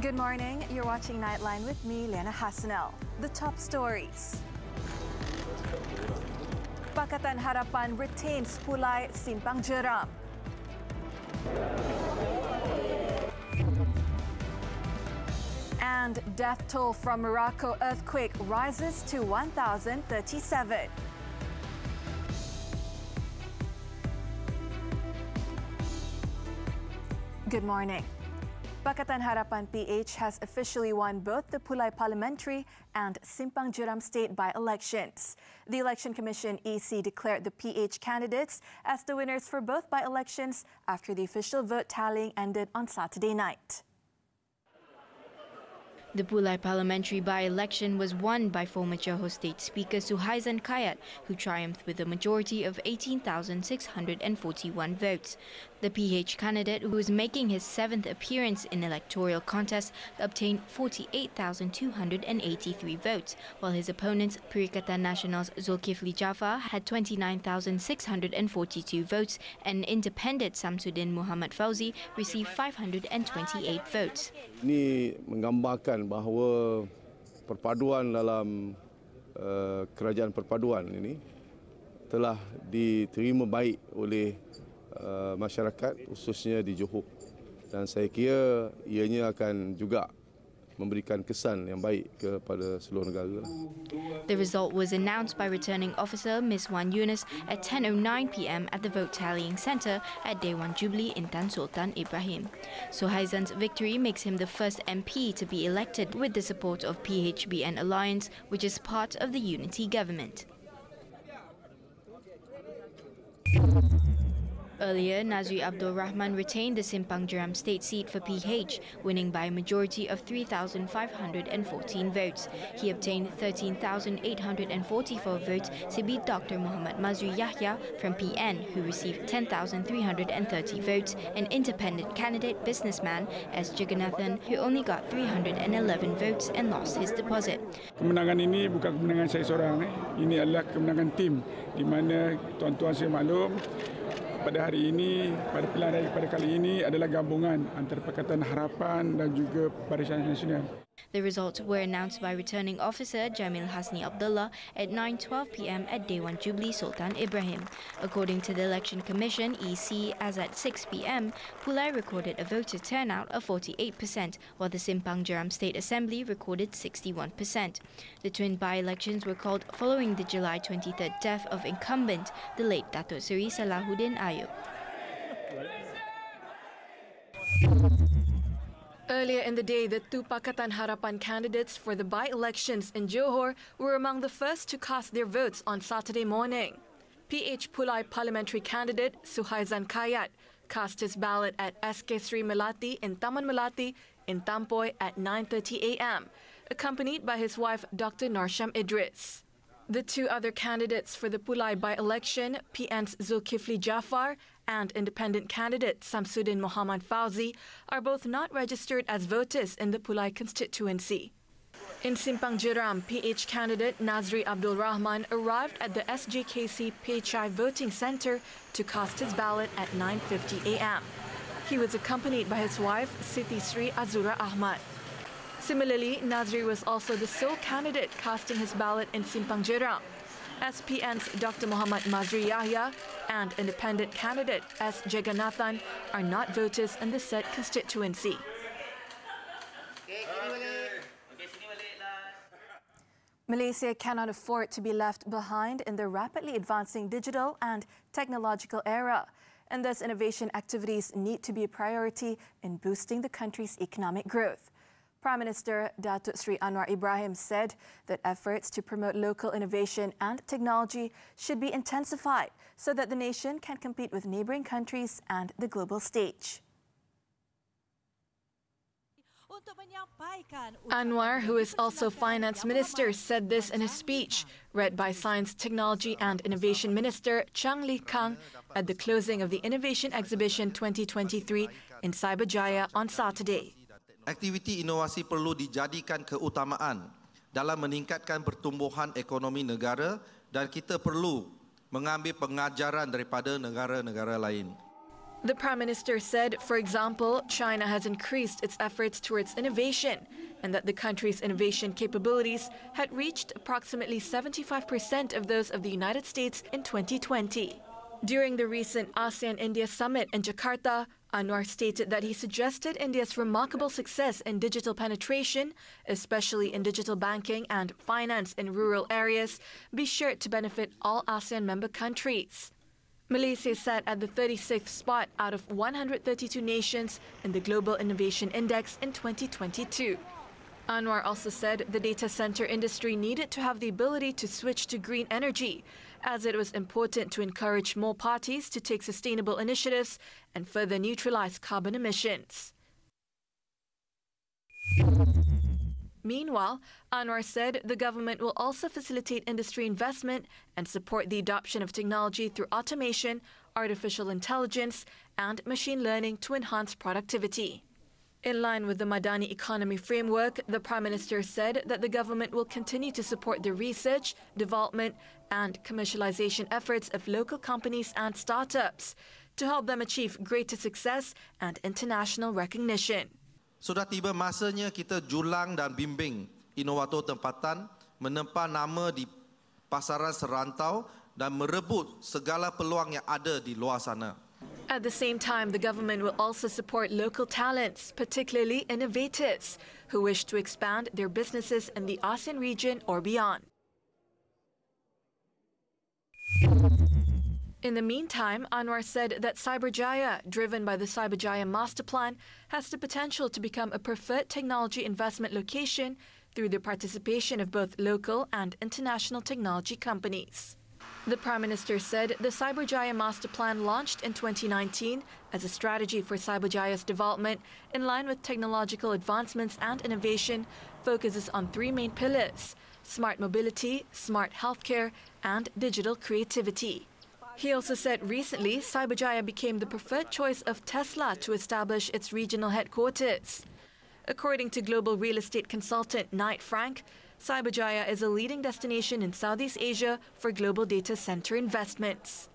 Good morning. You're watching Nightline with me, Lena Hassanel. The top stories. Pakatan Harapan retains Pulai Simpang Jeram. And death toll from Morocco earthquake rises to 1,037. Good morning. Pakatan Harapan PH has officially won both the Pulai Parliamentary and Simpang Jeram state by-elections. The Election Commission EC declared the PH candidates as the winners for both by-elections after the official vote tallying ended on Saturday night. The Pulai parliamentary by-election was won by former Johor State Speaker Suhaizan Kayat, who triumphed with a majority of 18,641 votes. The PH candidate, who is making his 7th appearance in electoral contest, obtained 48,283 votes, while his opponent, Pakatan Nasional's Zulkifli Jaafar, had 29,642 votes, and independent Samsudin Muhammad Fauzi received 528 votes. Ini menggambarkan bahawa perpaduan dalam kerajaan perpaduan ini telah diterima baik oleh masyarakat, khususnya di Johor, dan saya kira ianya akan juga memberikan kesan yang baik kepada seluruh negara. The result was announced by returning officer Ms. Wan Yunus at 10:09 p.m. at the vote tallying centre at Dewan Jubilee in Tan Sultan Ibrahim. Suhaizan's victory makes him the first MP to be elected with the support of PHBN Alliance, which is part of the unity government. Earlier, Nazri Abdul Rahman retained the Simpang Jeram state seat for PH, winning by a majority of 3,514 votes. He obtained 13,844 votes to beat Dr. Muhammad Mazri Yahya from PN, who received 10,330 votes, and independent candidate businessman S. Jagannathan, who only got 311 votes and lost his deposit. Kemenangan ini bukan kemenangan saya seorang. Ini adalah kemenangan tim, di mana tuan-tuan saya maklum pada hari ini, pada pilihan raya pada kali ini adalah gabungan antara Pakatan Harapan dan juga Barisan Nasional. The results were announced by returning officer Jamil Hasni Abdullah at 9:12 p.m. at Dewan Jubilee Sultan Ibrahim. According to the Election Commission EC, as at 6 p.m, Pulai recorded a voter turnout of 48%, while the Simpang Jeram State Assembly recorded 61%. The twin by-elections were called following the July 23rd death of incumbent, the late Datuk Seri Salahuddin Ayub. Earlier in the day, the two Pakatan Harapan candidates for the by-elections in Johor were among the first to cast their votes on Saturday morning. PH Pulai parliamentary candidate Suhaizan Kayat cast his ballot at SK Sri Melati in Taman Melati in Tampoy at 9:30 a.m, accompanied by his wife Dr. Norsham Idris. The two other candidates for the Pulai by-election, PN's Zulkifli Jaafar and independent candidate Samsudin Muhammad Fauzi, are both not registered as voters in the Pulai constituency. In Simpang Jeram, PH candidate Nazri Abdul Rahman arrived at the SJKC PHI voting centre to cast his ballot at 9:50 a.m. He was accompanied by his wife Siti Sri Azura Ahmad. Similarly, Nazri was also the sole candidate casting his ballot in Simpang Jeram. SPN's Dr. Muhammad Mazri Yahya and independent candidate S. Jagannathan are not voters in the said constituency. Malaysia cannot afford to be left behind in the rapidly advancing digital and technological era, and thus innovation activities need to be a priority in boosting the country's economic growth. Prime Minister Datuk Sri Anwar Ibrahim said that efforts to promote local innovation and technology should be intensified so that the nation can compete with neighbouring countries and the global stage. Anwar, who is also Finance Minister, said this in his speech, read by Science, Technology and Innovation Minister Chang Lee Kang at the closing of the Innovation Exhibition 2023 in Cyberjaya on Saturday. Aktiviti inovasi perlu dijadikan keutamaan dalam meningkatkan pertumbuhan ekonomi negara dan kita perlu mengambil pengajaran daripada negara-negara lain. The Prime Minister said, for example, China has increased its efforts towards innovation and that the country's innovation capabilities had reached approximately 75% of those of the United States in 2020. During the recent ASEAN-India summit in Jakarta, Anwar stated that he suggested India's remarkable success in digital penetration, especially in digital banking and finance in rural areas, be sure to benefit all ASEAN member countries. Malaysia sat at the 36th spot out of 132 nations in the Global Innovation Index in 2022. Anwar also said the data center industry needed to have the ability to switch to green energy, as it was important to encourage more parties to take sustainable initiatives and further neutralize carbon emissions. Meanwhile, Anwar said the government will also facilitate industry investment and support the adoption of technology through automation, artificial intelligence, and machine learning to enhance productivity. In line with the Madani economy framework, the Prime Minister said that the government will continue to support the research, development, and commercialization efforts of local companies and startups to help them achieve greater success and international recognition. Sudah tiba masanya kita julang dan bimbing inovator tempatan menempa nama di pasaran serantau dan merebut segala peluang yang ada di luar sana. At the same time, the government will also support local talents, particularly innovators, who wish to expand their businesses in the ASEAN region or beyond. In the meantime, Anwar said that Cyberjaya, driven by the Cyberjaya Master Plan, has the potential to become a preferred technology investment location through the participation of both local and international technology companies. The Prime Minister said the Cyberjaya Master Plan launched in 2019 as a strategy for Cyberjaya's development in line with technological advancements and innovation focuses on three main pillars: smart mobility, smart healthcare, and digital creativity. He also said recently Cyberjaya became the preferred choice of Tesla to establish its regional headquarters. According to global real estate consultant Knight Frank, Cyberjaya is a leading destination in Southeast Asia for global data center investments.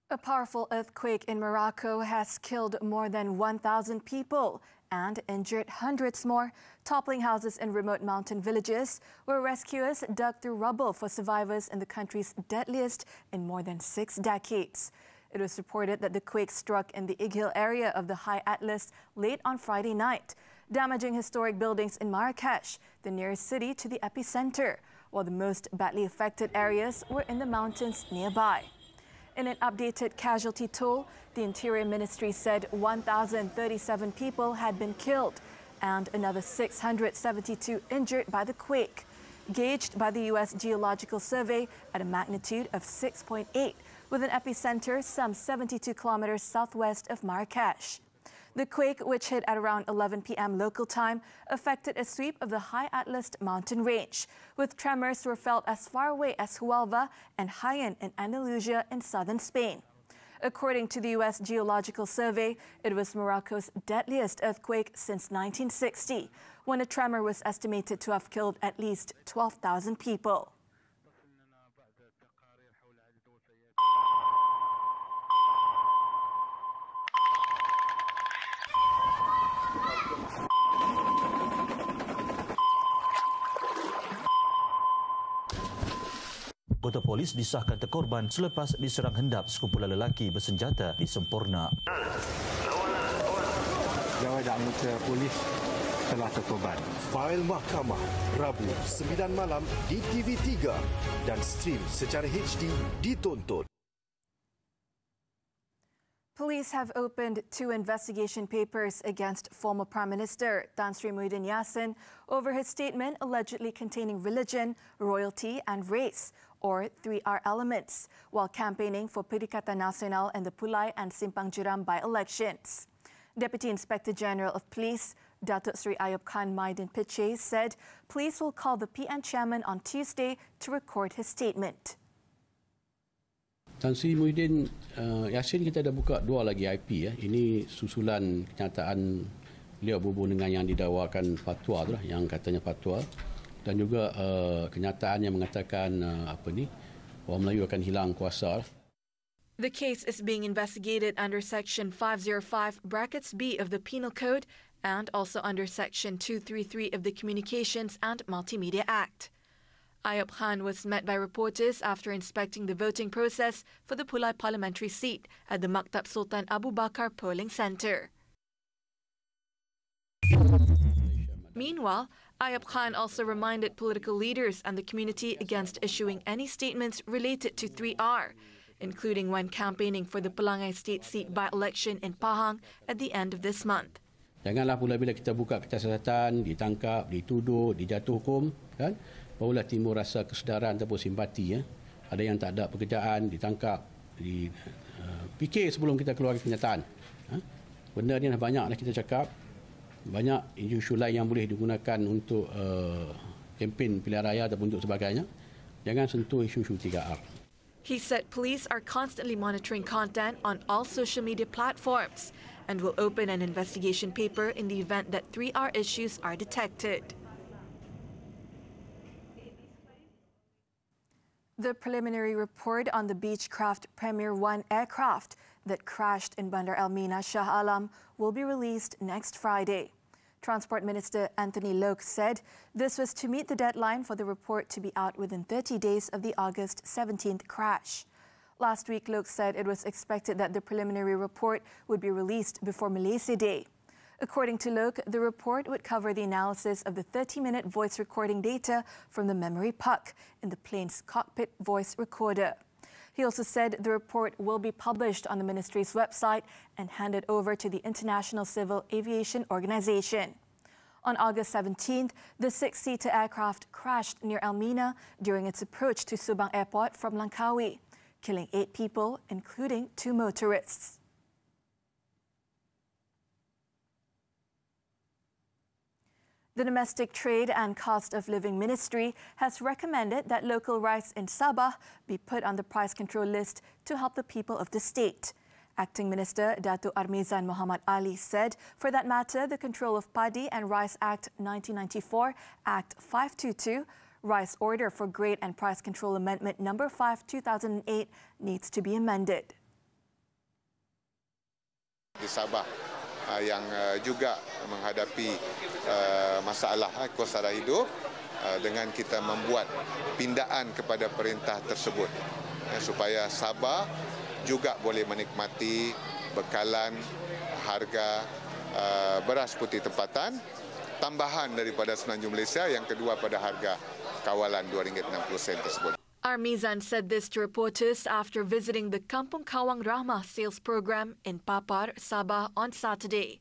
A powerful earthquake in Morocco has killed more than 1,000 people and injured hundreds more, toppling houses in remote mountain villages where rescuers dug through rubble for survivors in the country's deadliest in more than 6 decades. It was reported that the quake struck in the Ighil area of the High Atlas late on Friday night, damaging historic buildings in Marrakesh, the nearest city to the epicenter, while the most badly affected areas were in the mountains nearby. In an updated casualty toll, the Interior Ministry said 1,037 people had been killed and another 672 injured by the quake, gauged by the U.S. Geological Survey at a magnitude of 6.8, with an epicenter some 72 kilometers southwest of Marrakesh. The quake, which hit at around 11 p.m. local time, affected a sweep of the High Atlas mountain range, with tremors were felt as far away as Huelva and Jaén in Andalusia in southern Spain. According to the U.S. Geological Survey, it was Morocco's deadliest earthquake since 1960, when a tremor was estimated to have killed at least 12,000 people. Anggota polis disahkan terkorban selepas diserang hendap sekumpulan lelaki bersenjata di Semporna. Jawab anggota polis telah terkorban. Fail Mahkamah, Rabu 9 malam di TV3 dan stream secara HD ditonton. Police have opened 2 investigation papers against former Prime Minister Tan Sri Muhyiddin Yassin over his statement allegedly containing religion, royalty and race, or 3R elements, while campaigning for Pakatan Nasional and the Pulai and Simpang Jeram by-elections. Deputy Inspector General of Police, Datuk Sri Ayub Khan Maidin Piche, said police will call the PN chairman on Tuesday to record his statement. Tan Sri Muhyiddin Yassin, kita dah buka 2 lagi IP ya. Ini susulan kenyataan beliau berhubung dengan yang didakwakan fatwa tu lah, yang katanya fatwa, dan juga kenyataan yang mengatakan orang Melayu akan hilang kuasa. The case is being investigated under Section 505(b) of the Penal Code and also under Section 233 of the Communications and Multimedia Act. Ayub Khan was met by reporters after inspecting the voting process for the Pulai parliamentary seat at the Maktab Sultan Abu Bakar polling centre. Meanwhile, Ayub Khan also reminded political leaders and the community against issuing any statements related to 3R, including when campaigning for the Pelangai State seat by-election in Pahang at the end of this month. Janganlah pula bila kita buka kesiasatan, ditangkap, dituduh, dijatuh hukum, kan? Barulah timbul rasa kesedaran ataupun simpati. Ada yang tak ada pekerjaan, ditangkap, fikir sebelum kita keluar kenyataan. Benda ni dah banyak dah kita cakap. Banyak isu lain yang boleh digunakan untuk kempen pilihan raya ataupun untuk sebagainya. Jangan sentuh isu-isu 3R. He said police are constantly monitoring content on all social media platforms and will open an investigation paper in the event that 3R issues are detected. The preliminary report on the Beechcraft Premier 1 aircraft that crashed in Bandar Elmina, Shah Alam will be released next Friday. Transport Minister Anthony Loke said this was to meet the deadline for the report to be out within 30 days of the August 17th crash. Last week, Loke said it was expected that the preliminary report would be released before Malaysia Day. According to Loke, the report would cover the analysis of the 30-minute voice recording data from the memory puck in the plane's cockpit voice recorder. He also said the report will be published on the ministry's website and handed over to the International Civil Aviation Organization. On August 17th, the 6-seater aircraft crashed near Elmina during its approach to Subang Airport from Langkawi, killing 8 people, including 2 motorists. The Domestic Trade and Cost of Living Ministry has recommended that local rice in Sabah be put on the price control list to help the people of the state. Acting Minister Datuk Armizan Muhammad Ali said, for that matter, the Control of Padi and Rice Act 1994, Act 522, Rice Order for Grade and Price Control Amendment No. 5, 2008 needs to be amended. Di Sabah yang juga menghadapi masalah kos sara hidup dengan kita membuat pindaan kepada perintah tersebut supaya Sabah juga boleh menikmati bekalan harga beras putih tempatan tambahan daripada Semenanjung Malaysia, yang kedua pada harga kawalan RM2.60 tersebut. Armizan said this to reporters after visiting the Kampung Kawang Rahmah sales program in Papar, Sabah on Saturday.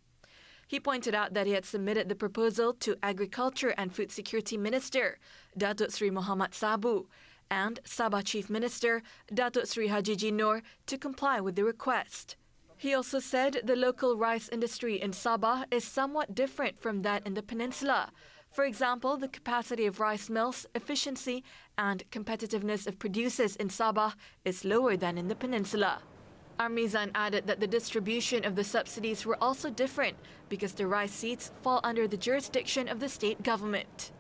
He pointed out that he had submitted the proposal to Agriculture and Food Security Minister Datuk Sri Muhammad Sabu and Sabah Chief Minister Datuk Sri Haji Jinor to comply with the request. He also said the local rice industry in Sabah is somewhat different from that in the peninsula. For example, the capacity of rice mills, efficiency and competitiveness of producers in Sabah is lower than in the peninsula. Armizan added that the distribution of the subsidies were also different because the rice seeds fall under the jurisdiction of the state government.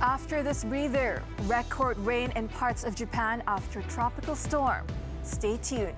After this breather, record rain in parts of Japan after tropical storm. Stay tuned.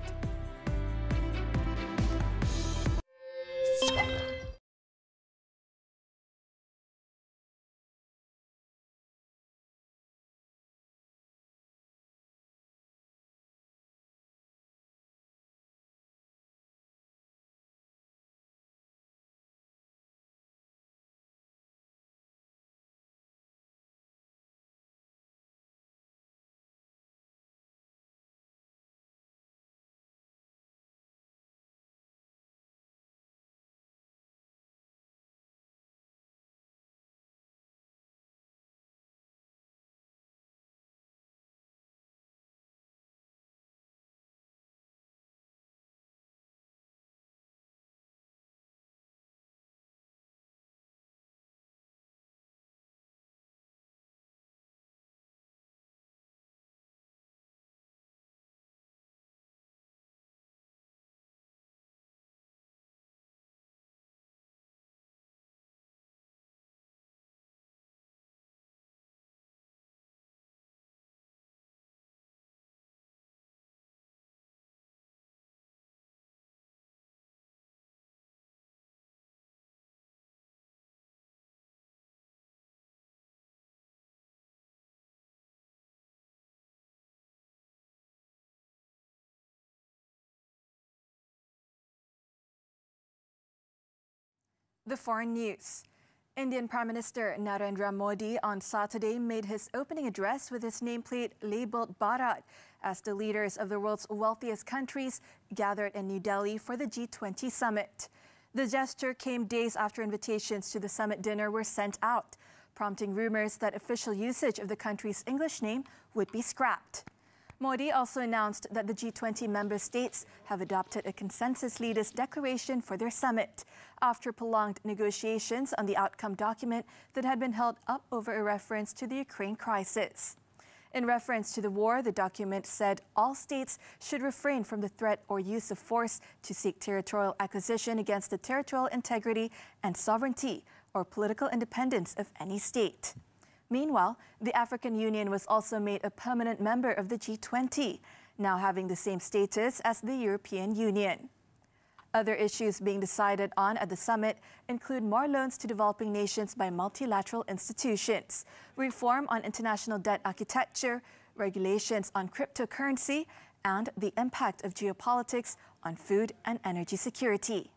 The foreign news. Indian Prime Minister Narendra Modi on Saturday made his opening address with his nameplate labelled Bharat as the leaders of the world's wealthiest countries gathered in New Delhi for the G20 summit. The gesture came days after invitations to the summit dinner were sent out, prompting rumours that official usage of the country's English name would be scrapped. Modi also announced that the G20 member states have adopted a consensus leaders declaration for their summit after prolonged negotiations on the outcome document that had been held up over a reference to the Ukraine crisis. In reference to the war, the document said all states should refrain from the threat or use of force to seek territorial acquisition against the territorial integrity and sovereignty or political independence of any state. Meanwhile, the African Union was also made a permanent member of the G20, now having the same status as the European Union. Other issues being decided on at the summit include more loans to developing nations by multilateral institutions, reform on international debt architecture, regulations on cryptocurrency, and the impact of geopolitics on food and energy security.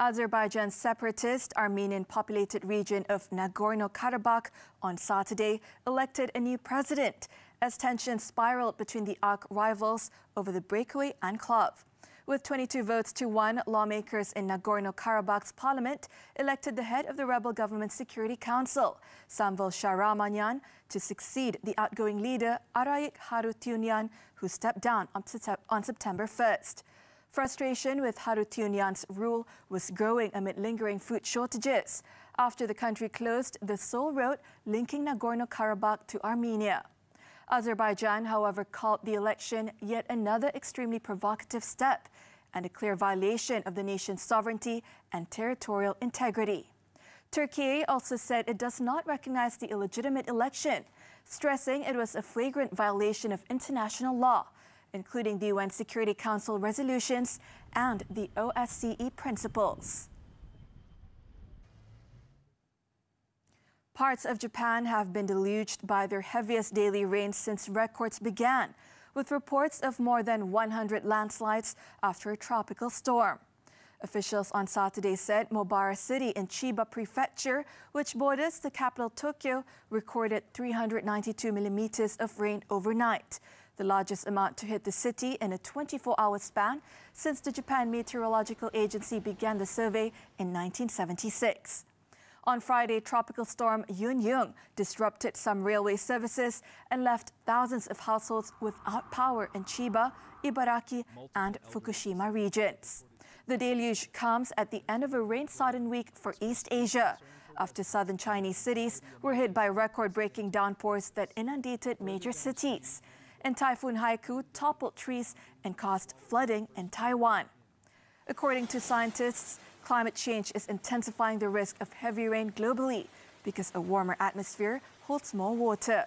Azerbaijan's separatist, Armenian-populated region of Nagorno-Karabakh on Saturday elected a new president as tensions spiraled between the arch rivals over the breakaway enclave. With 22 votes to 1, lawmakers in Nagorno-Karabakh's parliament elected the head of the rebel government Security Council, Samvel Shahramanyan, to succeed the outgoing leader, Arayik Harutyunyan, who stepped down on September 1st. Frustration with Harutyunyan's rule was growing amid lingering food shortages after the country closed the sole road linking Nagorno-Karabakh to Armenia. Azerbaijan, however, called the election yet another extremely provocative step and a clear violation of the nation's sovereignty and territorial integrity. Turkey also said it does not recognize the illegitimate election, stressing it was a flagrant violation of international law, including the UN Security Council resolutions and the OSCE principles. Parts of Japan have been deluged by their heaviest daily rain since records began, with reports of more than 100 landslides after a tropical storm. Officials on Saturday said Mobara City in Chiba Prefecture, which borders the capital Tokyo, recorded 392 millimeters of rain overnight, the largest amount to hit the city in a 24-hour span since the Japan Meteorological Agency began the survey in 1976. On Friday, tropical storm Yun-Yung disrupted some railway services and left thousands of households without power in Chiba, Ibaraki, and Fukushima regions. The deluge comes at the end of a rain-sodden week for East Asia, after southern Chinese cities were hit by record-breaking downpours that inundated major cities, and Typhoon Haiku toppled trees and caused flooding in Taiwan. According to scientists, climate change is intensifying the risk of heavy rain globally because a warmer atmosphere holds more water.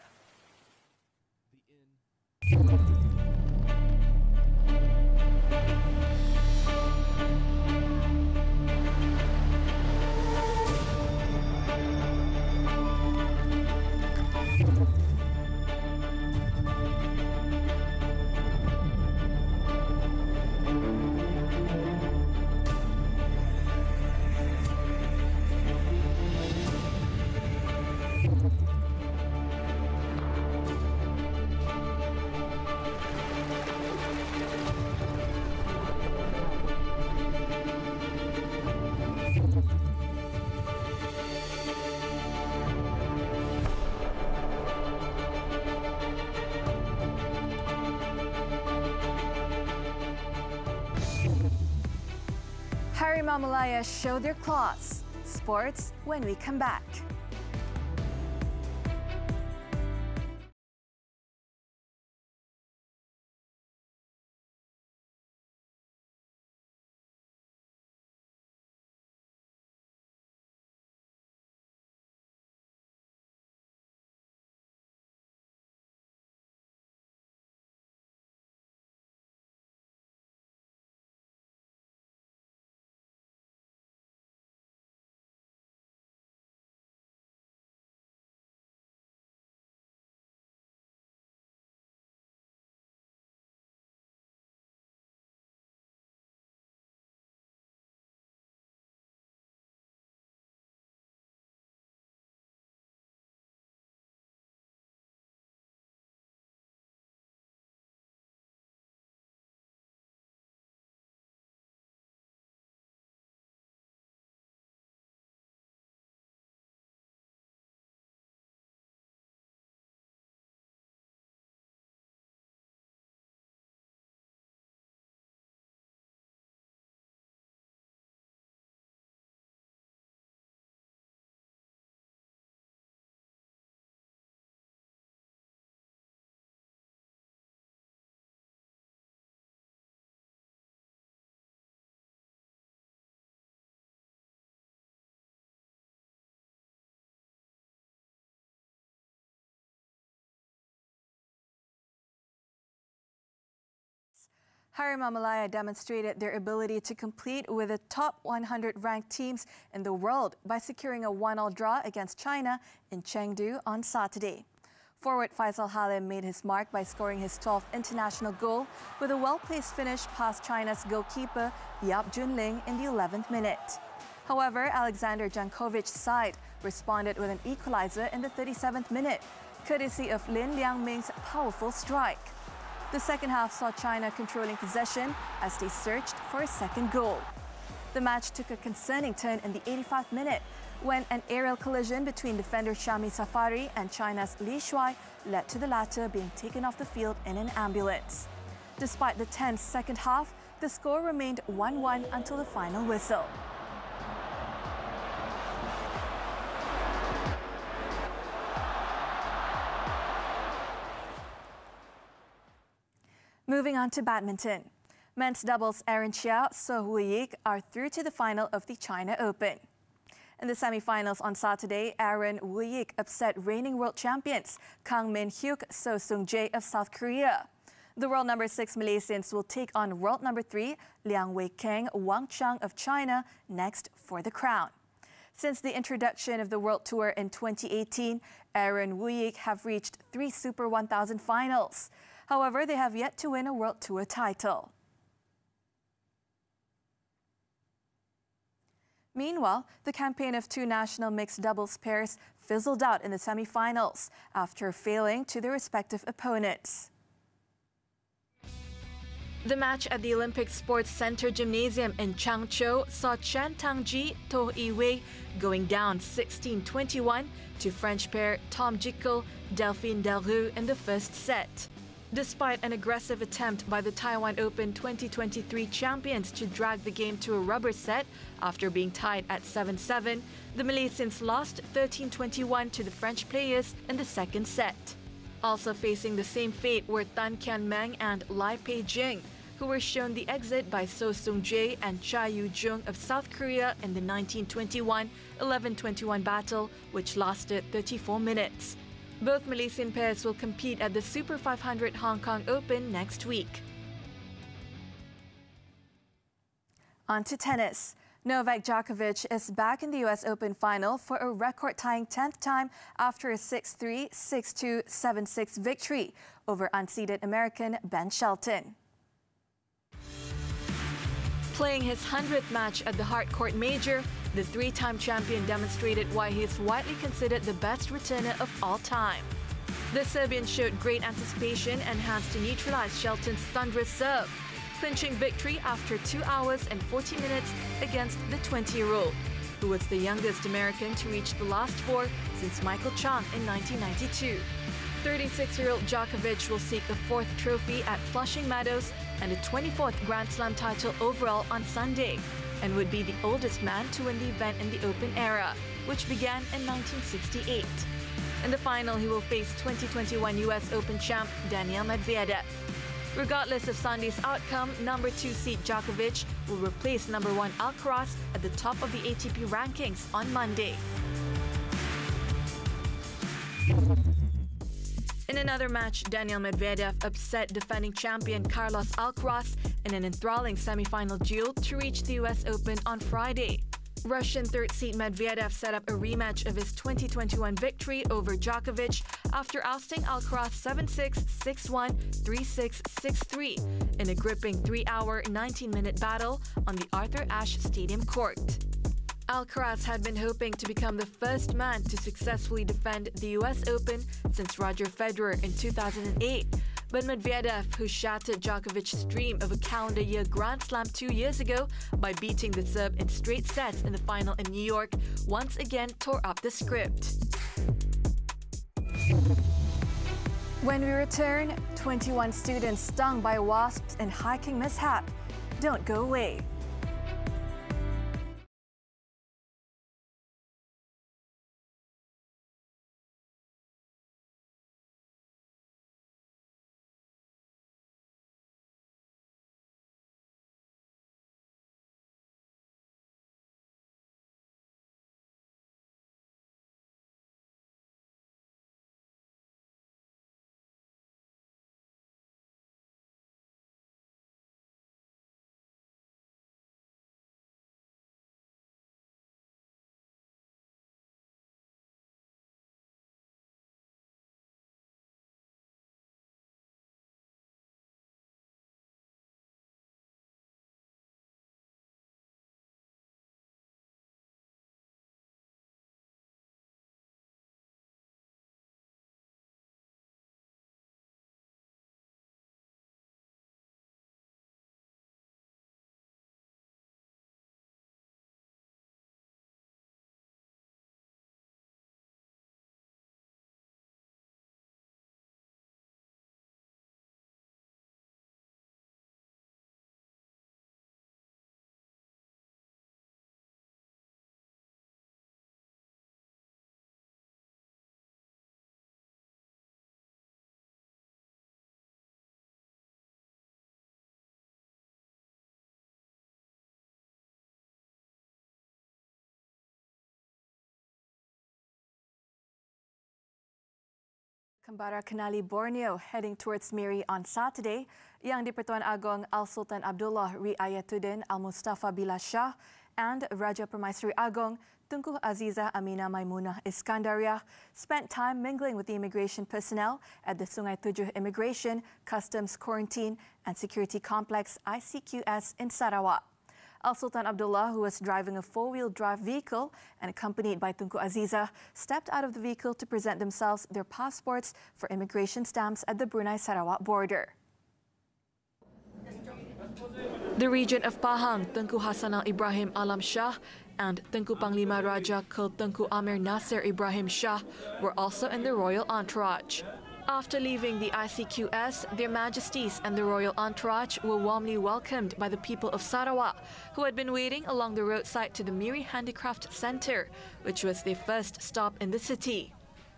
Harry Mamalaya show their claws. Sports when we come back. Harapan Malaya demonstrated their ability to compete with the top 100 ranked teams in the world by securing a 1-1 draw against China in Chengdu on Saturday. Forward Faisal Halim made his mark by scoring his 12th international goal with a well-placed finish past China's goalkeeper Yap Junling in the 11th minute. However, Alexander Jankovic's side responded with an equalizer in the 37th minute, courtesy of Lin Liangming's powerful strike. The second half saw China controlling possession as they searched for a second goal. The match took a concerning turn in the 85th minute when an aerial collision between defender Shami Safari and China's Li Shuai led to the latter being taken off the field in an ambulance. Despite the tense second half, the score remained 1-1 until the final whistle. Moving on to badminton. Men's doubles Aaron Chia, So Hui-yik are through to the final of the China Open. In the semi-finals on Saturday, Aaron Hui-yik upset reigning world champions Kang Min-hyuk, So Sung-jae of South Korea. The world number 6 Malaysians will take on world number 3 Liang Wei-keng, Wang Chang of China next for the crown. Since the introduction of the World Tour in 2018, Aaron Hui-yik have reached 3 Super 1000 finals. However, they have yet to win a World Tour title. Meanwhile, the campaign of 2 national mixed doubles pairs fizzled out in the semi-finals after failing to their respective opponents. The match at the Olympic Sports Center Gymnasium in Changzhou saw Chen Tangji, To Yi-wei going down 16-21 to French pair Tom Jikel, Delphine Delroux in the first set. Despite an aggressive attempt by the Taiwan Open 2023 champions to drag the game to a rubber set after being tied at 7-7, the Malaysians lost 13-21 to the French players in the second set. Also facing the same fate were Tan Kian Meng and Lai Pei-jing, who were shown the exit by So Sung-jae and Cha Yu-jung of South Korea in the 1921 11-21 battle, which lasted 34 minutes. Both Malaysian pairs will compete at the Super 500 Hong Kong Open next week. On to tennis. Novak Djokovic is back in the US Open final for a record-tying 10th time after a 6-3, 6-2, 7-6 victory over unseeded American Ben Shelton. Playing his 100th match at the Hartcourt Major, the 3-time champion demonstrated why he is widely considered the best returner of all time. The Serbian showed great anticipation and hands to neutralize Shelton's thunderous serve, clinching victory after 2 hours and 40 minutes against the 20-year-old, who was the youngest American to reach the last 4 since Michael Chang in 1992. 36-year-old Djokovic will seek a 4th trophy at Flushing Meadows and a 24th Grand Slam title overall on Sunday, and would be the oldest man to win the event in the Open era, which began in 1968. In the final, he will face 2021 US Open champ Daniil Medvedev. Regardless of Sunday's outcome, number 2 seed Djokovic will replace number 1 Alcaraz at the top of the ATP rankings on Monday. In another match, Daniil Medvedev upset defending champion Carlos Alcaraz in an enthralling semi-final duel to reach the US Open on Friday. Russian third-seed Medvedev set up a rematch of his 2021 victory over Djokovic after ousting Alcaraz 7-6, 6-1, 3-6, 6-3 in a gripping 3-hour, 19-minute battle on the Arthur Ashe Stadium court. Alcaraz had been hoping to become the first man to successfully defend the US Open since Roger Federer in 2008, but Medvedev, who shattered Djokovic's dream of a calendar year Grand Slam 2 years ago by beating the Serb in straight sets in the final in New York, once again tore up the script. When we return, 21 students stung by wasps in hiking mishap. Don't go away. Kembara Kenali Borneo heading towards Miri on Saturday, Yang di-Pertuan Agong Al-Sultan Abdullah Riayatuddin Al-Mustafa Billah Shah and Raja Permaisuri Agong Tunku Azizah Aminah Maimunah Iskandariah spent time mingling with the immigration personnel at the Sungai Tujuh Immigration, Customs, Quarantine and Security Complex ICQS in Sarawak. Al-Sultan Abdullah, who was driving a four-wheel drive vehicle and accompanied by Tunku Azizah, stepped out of the vehicle to present themselves their passports for immigration stamps at the Brunei-Sarawak border. The region of Pahang, Tengku Hassanal Ibrahim Alam Shah and Tengku Panglima Raja Kul Tengku Amir Nasir Ibrahim Shah were also in the royal entourage. After leaving the ICQS, Their Majesties and the royal entourage were warmly welcomed by the people of Sarawak, who had been waiting along the roadside to the Miri Handicraft Centre, which was their first stop in the city.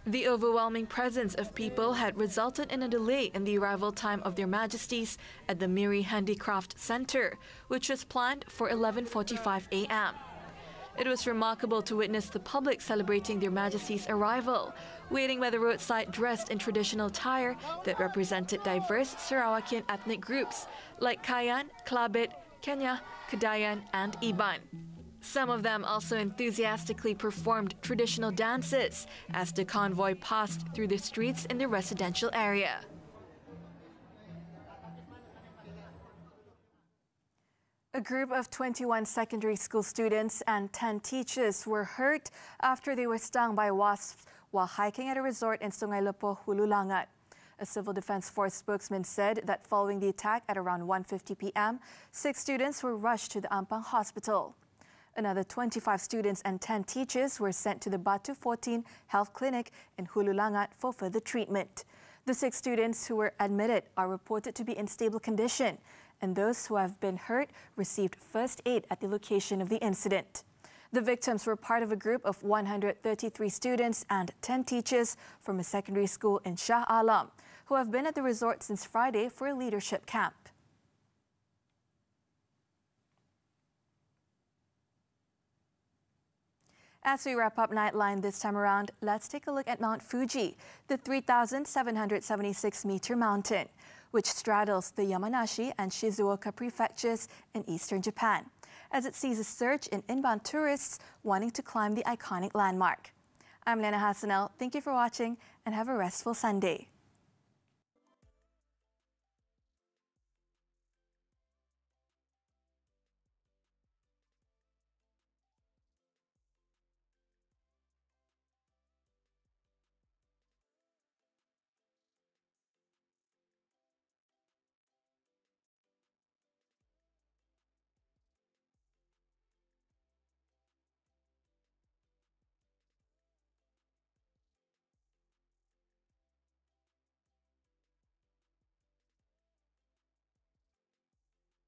The overwhelming presence of people had resulted in a delay in the arrival time of Their Majesties at the Miri Handicraft Centre, which was planned for 11:45 a.m. It was remarkable to witness the public celebrating Their Majesty's arrival, waiting by the roadside dressed in traditional attire that represented diverse Sarawakian ethnic groups like Kayan, Klabit, Kenya, Kedayan and Iban. Some of them also enthusiastically performed traditional dances as the convoy passed through the streets in the residential area. A group of 21 secondary school students and 10 teachers were hurt after they were stung by wasps while hiking at a resort in Sungai Lepoh, Hulu Langat. A Civil Defence Force spokesman said that following the attack at around 1:50 p.m., 6 students were rushed to the Ampang Hospital. Another 25 students and 10 teachers were sent to the Batu 14 Health Clinic in Hulu Langat for further treatment. The 6 students who were admitted are reported to be in stable condition, and those who have been hurt received first aid at the location of the incident. The victims were part of a group of 133 students and 10 teachers from a secondary school in Shah Alam, who have been at the resort since Friday for a leadership camp. As we wrap up Nightline this time around, let's take a look at Mount Fuji, the 3,776-meter mountain, which straddles the Yamanashi and Shizuoka prefectures in eastern Japan, as it sees a surge in inbound tourists wanting to climb the iconic landmark. I'm Lena Hassanel. Thank you for watching and have a restful Sunday.